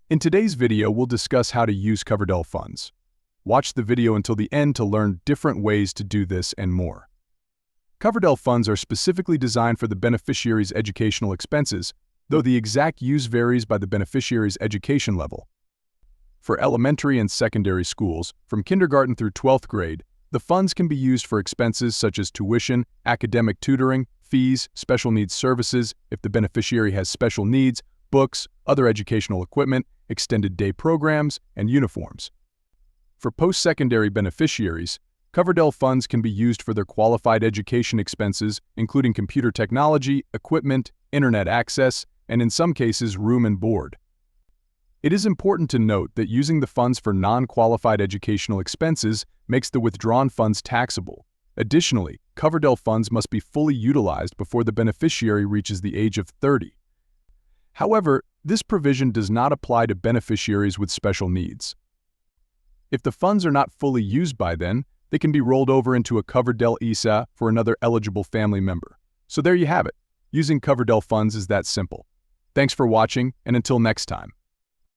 In today's video, we'll discuss how to use Coverdell funds. Watch the video until the end to learn different ways to do this and more. Coverdell funds are specifically designed for the beneficiary's educational expenses, though the exact use varies by the beneficiary's education level. For elementary and secondary schools, from kindergarten through 12th grade, the funds can be used for expenses such as tuition, academic tutoring, fees, special needs services if the beneficiary has special needs, books, other educational equipment, extended day programs, and uniforms. For post-secondary beneficiaries, Coverdell funds can be used for their qualified education expenses, including computer technology, equipment, internet access, and in some cases, room and board. It is important to note that using the funds for non-qualified educational expenses makes the withdrawn funds taxable. Additionally, Coverdell funds must be fully utilized before the beneficiary reaches the age of 30. However, this provision does not apply to beneficiaries with special needs. If the funds are not fully used by then, they can be rolled over into a Coverdell ISA for another eligible family member. So there you have it. Using Coverdell funds is that simple. Thanks for watching, and until next time.